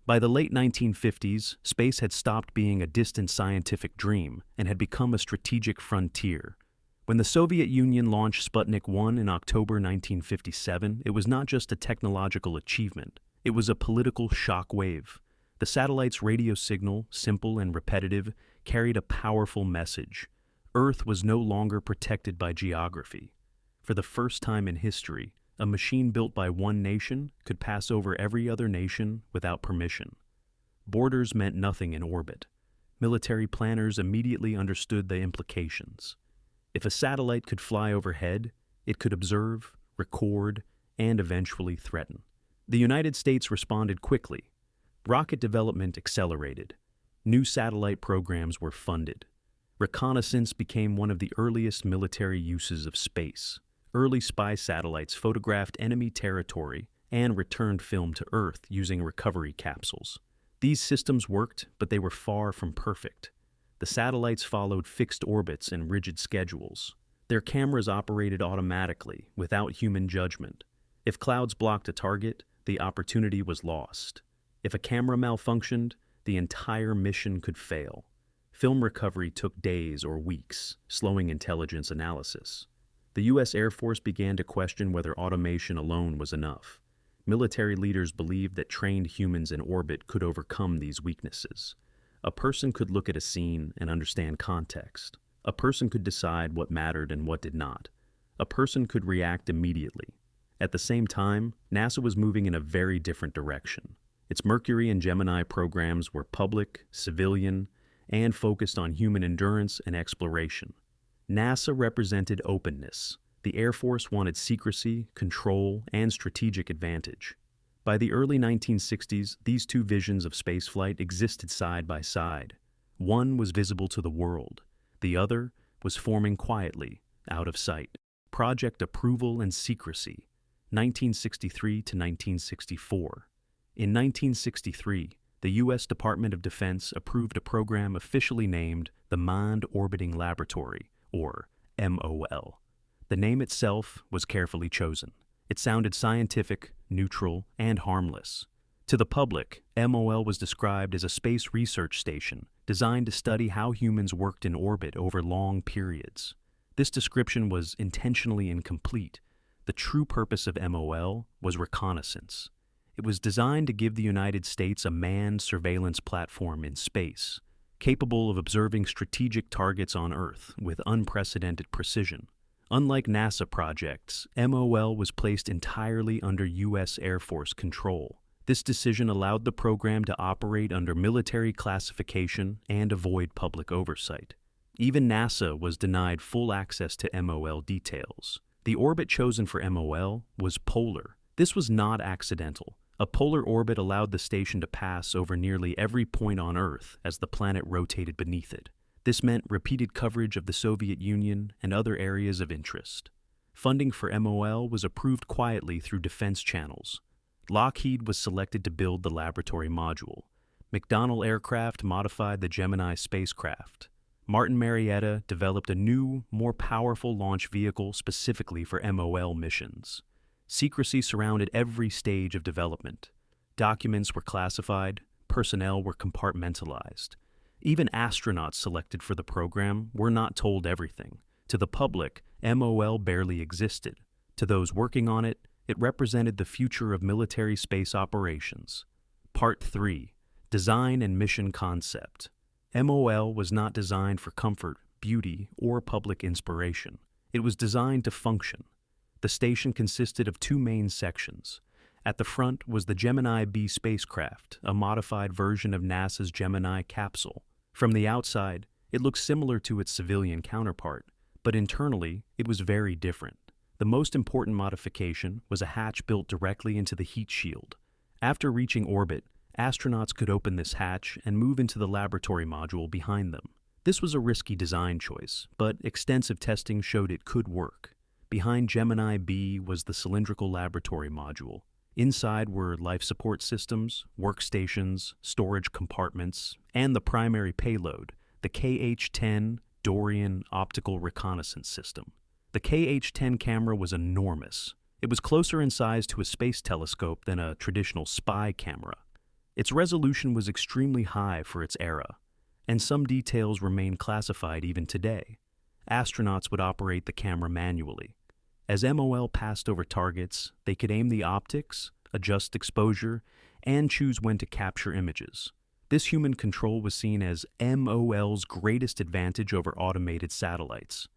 By the late 1950s, space had stopped being a distant scientific dream and had become a strategic frontier. When the Soviet Union launched Sputnik 1 in October 1957, it was not just a technological achievement, it was a political shock wave. The satellite's radio signal, simple and repetitive, carried a powerful message. Earth was no longer protected by geography. For the first time in history, a machine built by one nation could pass over every other nation without permission. Borders meant nothing in orbit. Military planners immediately understood the implications. If a satellite could fly overhead, it could observe, record, and eventually threaten. The United States responded quickly. Rocket development accelerated. New satellite programs were funded. Reconnaissance became one of the earliest military uses of space. Early spy satellites photographed enemy territory and returned film to Earth using recovery capsules. These systems worked, but they were far from perfect. The satellites followed fixed orbits and rigid schedules. Their cameras operated automatically, without human judgment. If clouds blocked a target, the opportunity was lost. If a camera malfunctioned, the entire mission could fail. Film recovery took days or weeks, slowing intelligence analysis. The U.S. Air Force began to question whether automation alone was enough. Military leaders believed that trained humans in orbit could overcome these weaknesses. A person could look at a scene and understand context. A person could decide what mattered and what did not. A person could react immediately. At the same time, NASA was moving in a very different direction. Its Mercury and Gemini programs were public, civilian, and focused on human endurance and exploration. NASA represented openness. The Air Force wanted secrecy, control, and strategic advantage. By the early 1960s, these two visions of spaceflight existed side by side. One was visible to the world. The other was forming quietly, out of sight. Project Approval and Secrecy, 1963 to 1964. In 1963, the U.S. Department of Defense approved a program officially named the Manned Orbiting Laboratory, or MOL. The name itself was carefully chosen. It sounded scientific, neutral, and harmless. To the public, MOL was described as a space research station designed to study how humans worked in orbit over long periods. This description was intentionally incomplete. The true purpose of MOL was reconnaissance. It was designed to give the United States a manned surveillance platform in space, capable of observing strategic targets on Earth with unprecedented precision. Unlike NASA projects, MOL was placed entirely under U.S. Air Force control. This decision allowed the program to operate under military classification and avoid public oversight. Even NASA was denied full access to MOL details. The orbit chosen for MOL was polar. This was not accidental. A polar orbit allowed the station to pass over nearly every point on Earth as the planet rotated beneath it. This meant repeated coverage of the Soviet Union and other areas of interest. Funding for MOL was approved quietly through defense channels. Lockheed was selected to build the laboratory module. McDonnell Aircraft modified the Gemini spacecraft. Martin Marietta developed a new, more powerful launch vehicle specifically for MOL missions. Secrecy surrounded every stage of development. Documents were classified, personnel were compartmentalized. Even astronauts selected for the program were not told everything. To the public, MOL barely existed. To those working on it, it represented the future of military space operations. Part 3. Design and Mission Concept. MOL was not designed for comfort, beauty, or public inspiration. It was designed to function. The station consisted of two main sections. At the front was the Gemini B spacecraft, a modified version of NASA's Gemini capsule. From the outside, it looked similar to its civilian counterpart, but internally, it was very different. The most important modification was a hatch built directly into the heat shield. After reaching orbit, astronauts could open this hatch and move into the laboratory module behind them. This was a risky design choice, but extensive testing showed it could work. Behind Gemini B was the cylindrical laboratory module. Inside were life support systems, workstations, storage compartments, and the primary payload, the KH-10 Dorian Optical Reconnaissance System. The KH-10 camera was enormous. It was closer in size to a space telescope than a traditional spy camera. Its resolution was extremely high for its era, and some details remain classified even today. Astronauts would operate the camera manually. As MOL passed over targets, they could aim the optics, adjust exposure, and choose when to capture images. This human control was seen as MOL's greatest advantage over automated satellites.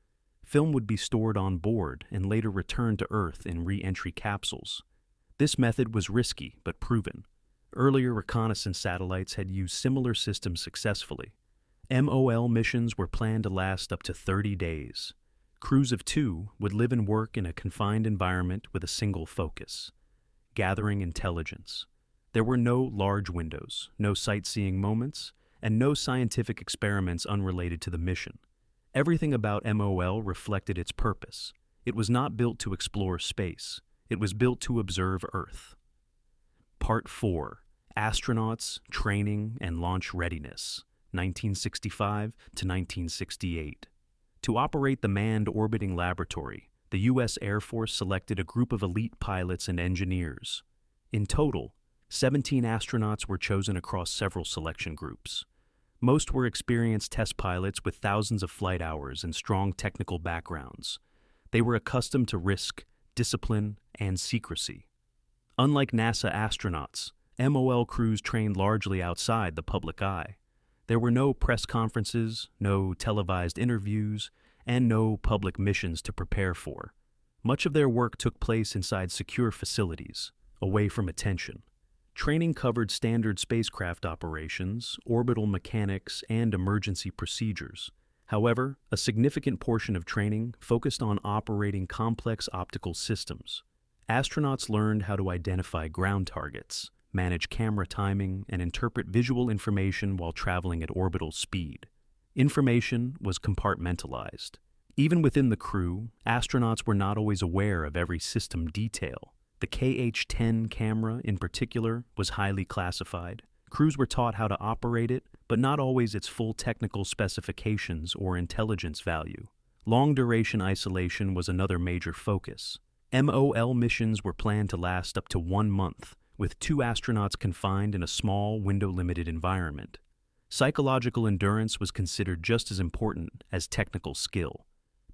Film would be stored on board and later returned to Earth in re-entry capsules. This method was risky but proven. Earlier reconnaissance satellites had used similar systems successfully. MOL missions were planned to last up to 30 days. Crews of 2 would live and work in a confined environment with a single focus: gathering intelligence. There were no large windows, no sightseeing moments, and no scientific experiments unrelated to the mission. Everything about MOL reflected its purpose. It was not built to explore space. It was built to observe Earth. Part 4. Astronauts, Training, and Launch Readiness, 1965 to 1968. To operate the Manned Orbiting Laboratory, the U.S. Air Force selected a group of elite pilots and engineers. In total, 17 astronauts were chosen across several selection groups. Most were experienced test pilots with thousands of flight hours and strong technical backgrounds. They were accustomed to risk, discipline, and secrecy. Unlike NASA astronauts, MOL crews trained largely outside the public eye. There were no press conferences, no televised interviews, and no public missions to prepare for. Much of their work took place inside secure facilities, away from attention. Training covered standard spacecraft operations, orbital mechanics, and emergency procedures. However, a significant portion of training focused on operating complex optical systems. Astronauts learned how to identify ground targets, manage camera timing, and interpret visual information while traveling at orbital speed. Information was compartmentalized. Even within the crew, astronauts were not always aware of every system detail. The KH-10 camera, in particular, was highly classified. Crews were taught how to operate it, but not always its full technical specifications or intelligence value. Long-duration isolation was another major focus. MOL missions were planned to last up to 1 month, with 2 astronauts confined in a small, window-limited environment. Psychological endurance was considered just as important as technical skill.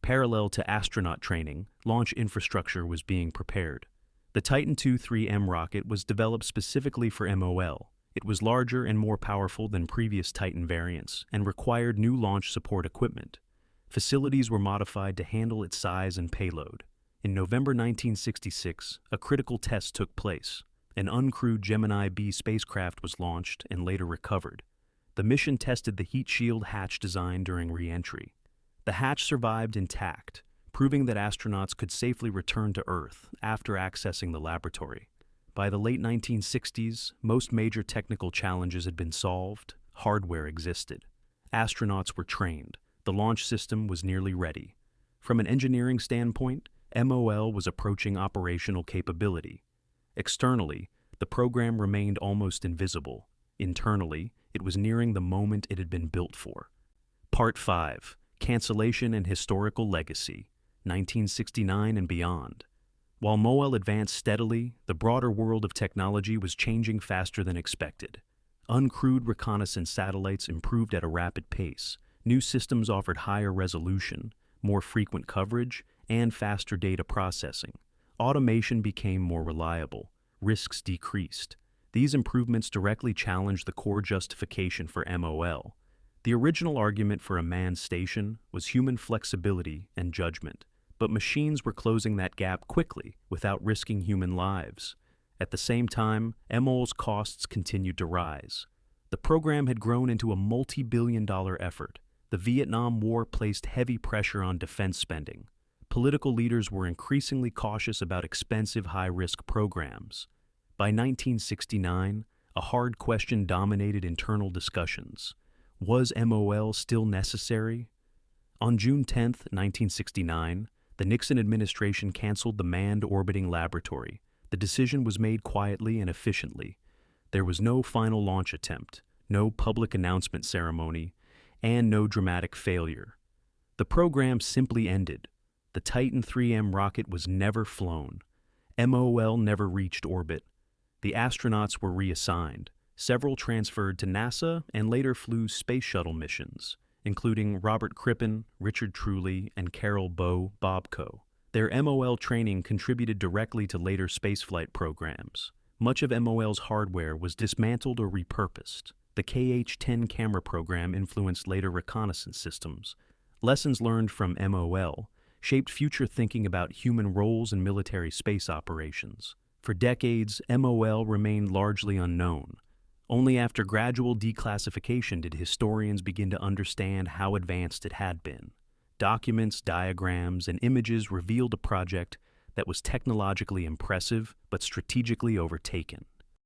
Parallel to astronaut training, launch infrastructure was being prepared. The Titan II-3M rocket was developed specifically for MOL. It was larger and more powerful than previous Titan variants and required new launch support equipment. Facilities were modified to handle its size and payload. In November 1966, a critical test took place. An uncrewed Gemini B spacecraft was launched and later recovered. The mission tested the heat shield hatch design during re-entry. The hatch survived intact, proving that astronauts could safely return to Earth after accessing the laboratory. By the late 1960s, most major technical challenges had been solved, hardware existed. Astronauts were trained, the launch system was nearly ready. From an engineering standpoint, MOL was approaching operational capability. Externally, the program remained almost invisible. Internally, it was nearing the moment it had been built for. Part 5. Cancellation and Historical Legacy, 1969 and beyond. While MOL advanced steadily, the broader world of technology was changing faster than expected. Uncrewed reconnaissance satellites improved at a rapid pace. New systems offered higher resolution, more frequent coverage, and faster data processing. Automation became more reliable. Risks decreased. These improvements directly challenged the core justification for MOL. The original argument for a manned station was human flexibility and judgment, but machines were closing that gap quickly without risking human lives. At the same time, MOL's costs continued to rise. The program had grown into a multi-billion-dollar effort. The Vietnam War placed heavy pressure on defense spending. Political leaders were increasingly cautious about expensive, high-risk programs. By 1969, a hard question dominated internal discussions. Was MOL still necessary? On June 10, 1969, the Nixon administration canceled the Manned Orbiting Laboratory. The decision was made quietly and efficiently. There was no final launch attempt, no public announcement ceremony, and no dramatic failure. The program simply ended. The Titan IIIM rocket was never flown. MOL never reached orbit. The astronauts were reassigned. Several transferred to NASA and later flew space shuttle missions, including Robert Crippen, Richard Truly, and Carol Bow Bobko. Their MOL training contributed directly to later spaceflight programs. Much of MOL's hardware was dismantled or repurposed. The KH-10 camera program influenced later reconnaissance systems. Lessons learned from MOL shaped future thinking about human roles in military space operations. For decades, MOL remained largely unknown. Only after gradual declassification did historians begin to understand how advanced it had been. Documents, diagrams, and images revealed a project that was technologically impressive but strategically overtaken.